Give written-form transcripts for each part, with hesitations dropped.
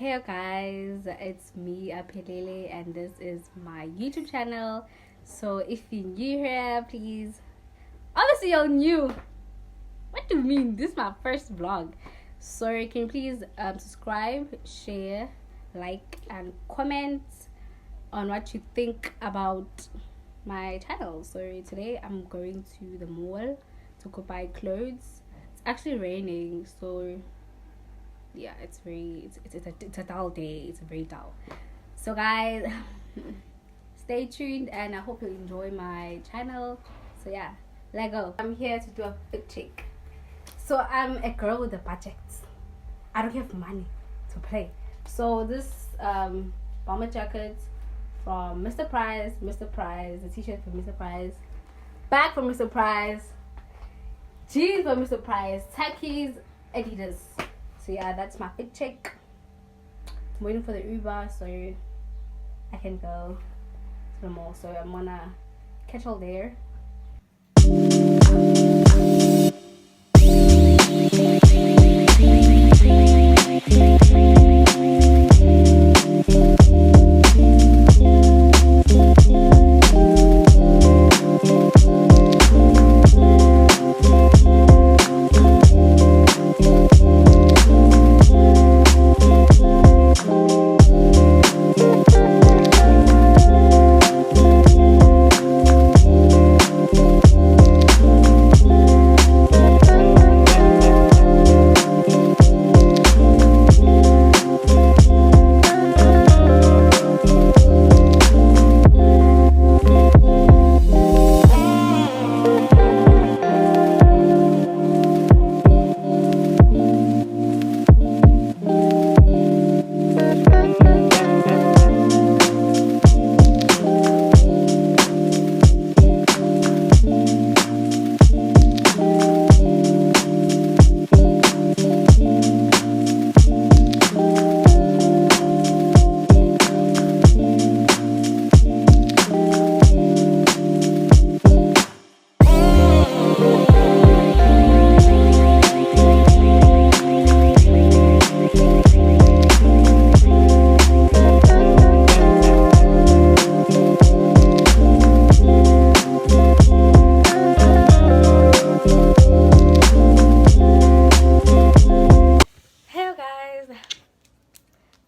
Hey guys, it's me Apelele and this is my YouTube channel. So if you're new here, please, obviously you're new. What do you mean? This is my first vlog. So can you please subscribe, share, like and comment on what you think about my channel. So today I'm going to the mall to go buy clothes. It's actually raining, so yeah, it's a dull day. It's very dull. So guys, stay tuned and I hope you enjoy my channel. So yeah, let go. I'm here to do a fit check. So I'm a girl with a budget. I don't have money to play. So this bomber jacket from Mr. Price, the t-shirt from Mr. Price, bag from Mr. Price, jeans from Mr. Price, Takis, Adidas. So yeah, that's my fit check. I'm waiting for the Uber so I can go to the mall. So I'm gonna catch all there.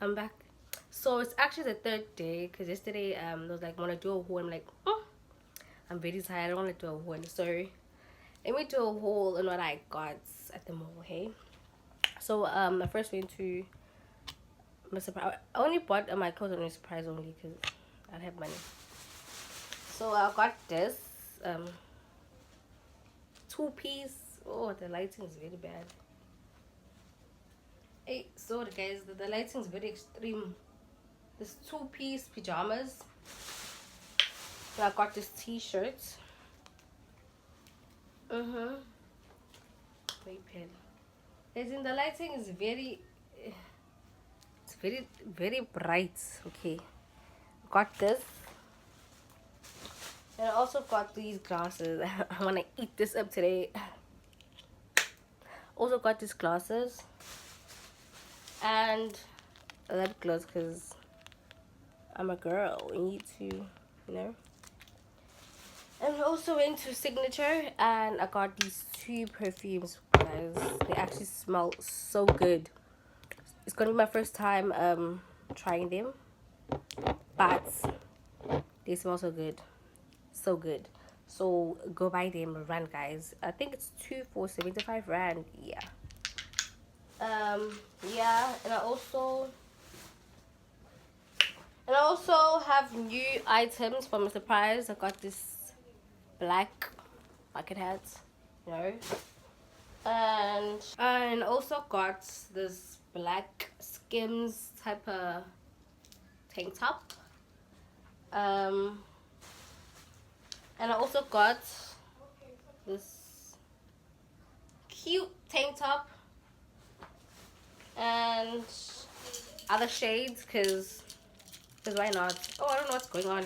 I'm back. So it's actually the third day because yesterday I was like, want to do a haul. I'm like, I'm very tired. I don't want to do a haul. So let me do a haul on what I got at the mall. Hey, so I first went to Mr. Price. I only bought my clothes on Mr. Price only because I don't have money. So I got this two-piece. Oh, the lighting is very bad. Hey, so guys, the lighting is very extreme. This two-piece pajamas. So I got this t-shirt. Very pale. As in the lighting is it's very bright. Okay. Got this. And I also got these glasses. I wanna eat this up today. Also got these glasses. And lip gloss because I'm a girl. We need to, And we also went to Signature and I got these two perfumes, guys. They actually smell so good. It's gonna be my first time trying them, but they smell so good, so good. So go buy them, run, guys. I think it's 2 for 75 rand. Yeah. Yeah, and I also have new items from Mr. Price. I got this black bucket hat, and also got this black Skims type of tank top. And I also got this cute tank top and other shades because why not? Oh, I don't know what's going on.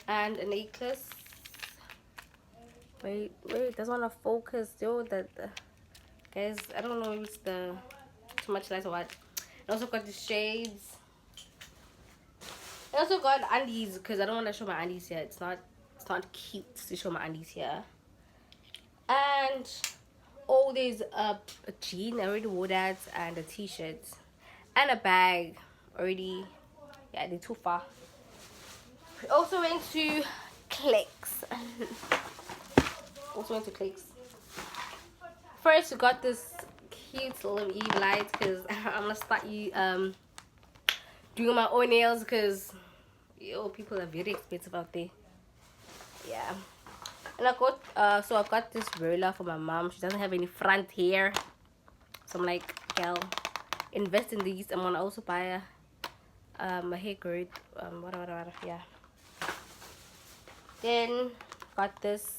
And a necklace. Wait, it doesn't want to focus. Yo, guys, I don't know if it's the too much light or what. I also got the shades. I also got undies because I don't want to show my undies here. It's not cute to show my undies here. And oh, there's a jean. I already wore that, and a t-shirt, and a bag already. Yeah, they're too far. We also went to Clicks. First, we got this cute little Eve light because I'm gonna start doing my own nails because people are very expensive out there. Yeah, and I got I got this roller for my mom. She doesn't have any front hair, so I'm like, girl, invest in these. I'm gonna also buy a hair growth whatever. Yeah. Then got this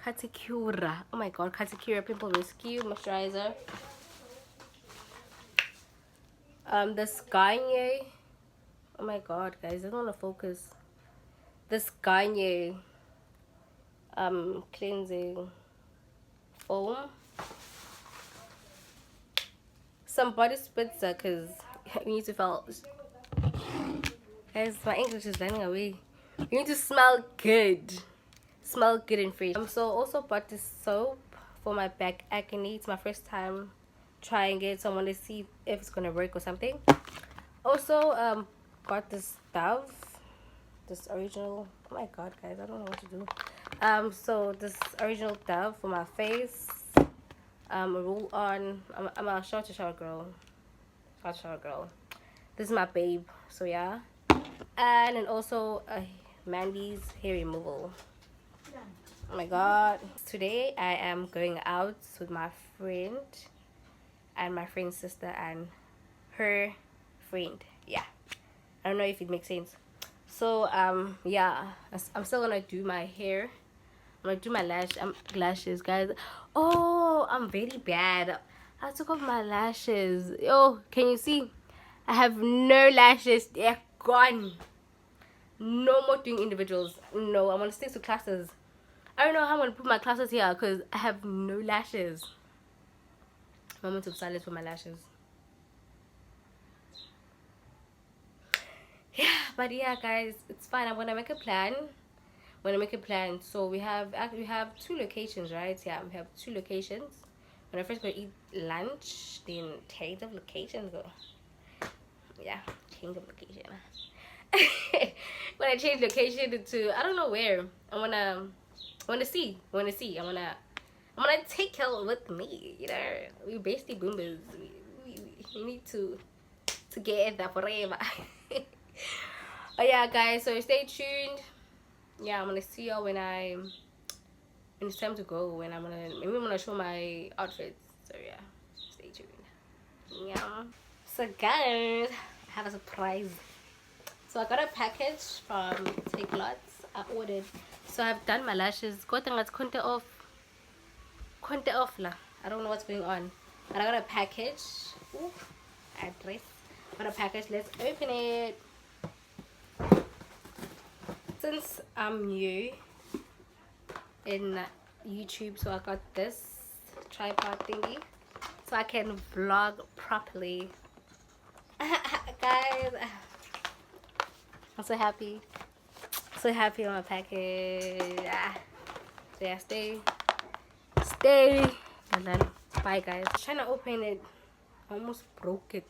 Katikura. Oh my god, Katikura Pimple Rescue Moisturizer. This Garnier. Oh my god, guys, I don't want to focus. This Garnier cleansing foam. Some body spritzer because we need to feel. Guys, my English is running away. You need to smell good. Smell good and fresh. So also bought this soap for my back acne. It's my first time trying it, so I want to see if it's gonna work or something. Also got this Dove, this original. Oh my god, guys, I don't know what to do. So this original Dove for my face. A roll on. I'm a shower girl. This is my babe. So yeah. And then also Mandy's hair removal. Oh my god. Today I am going out with my friend and my friend's sister and her friend. Yeah, I don't know if it makes sense. So yeah, I'm still gonna do my hair. I'm gonna do my lashes, guys. Oh, I'm very bad. I took off my lashes. Oh, can you see? I have no lashes. They're gone. No more doing individuals. No, I'm gonna stick to classes. I don't know how I'm gonna put my classes here because I have no lashes. Moment of silence for my lashes. Yeah, but yeah, guys, it's fine. I'm gonna make a plan. So we have 2 locations, right? Yeah, we have 2 locations. When I first go eat lunch, then change of location. Yeah, change of location. When I change location to I don't know where. I wanna see. I'm gonna take her with me. You know, we basically boomers. We need to get that forever. Oh yeah, guys. So stay tuned. Yeah, I'm gonna see y'all when it's time to go. Maybe I'm gonna show my outfits. So yeah, stay tuned. Yeah. So guys, I have a surprise. So I got a package from Take Lots. I ordered. So I've done my lashes. Konte off la. I don't know what's going on. But I got a package. Ooh, address. Got a package. Let's open it. Since I'm new in YouTube, so I got this tripod thingy so I can vlog properly. Guys, I'm so happy on my package. So yeah, stay and then bye, guys. Trying to open it, I almost broke it.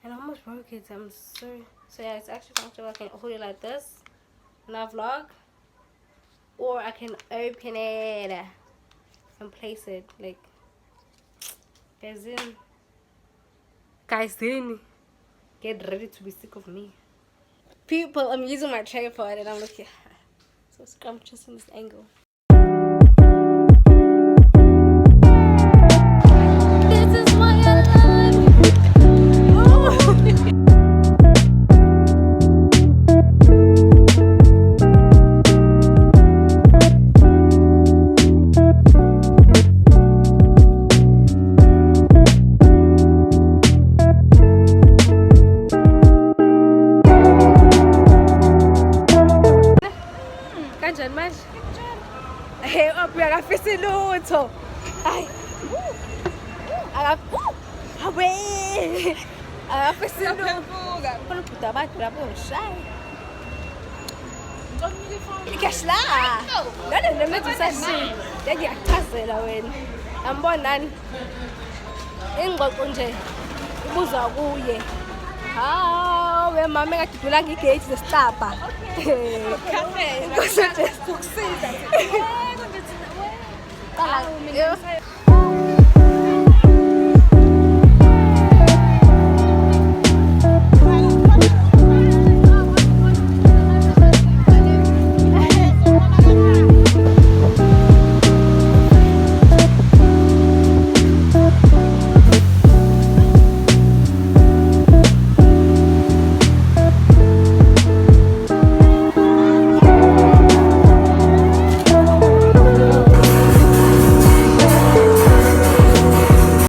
I'm sorry. So yeah, it's actually functional. I can hold it like this and I vlog, or I can open it and place it like guys in. Get ready to be sick of me. People, I'm using my tripod and I'm looking so scrumptious in this angle. This is why I love you. Hey, up here, I feel it. Ay, Awe. Afisino. Khona ubhuda abantu lapho ngishaya. Ikashla. Nale nemethi sashi. Yakuchazela wena. Ambonani? Ingxoxo nje ubuza kuye. We mama engagidula ngigate lesicaba. Cafe. Kusuggest ukusiza. Qala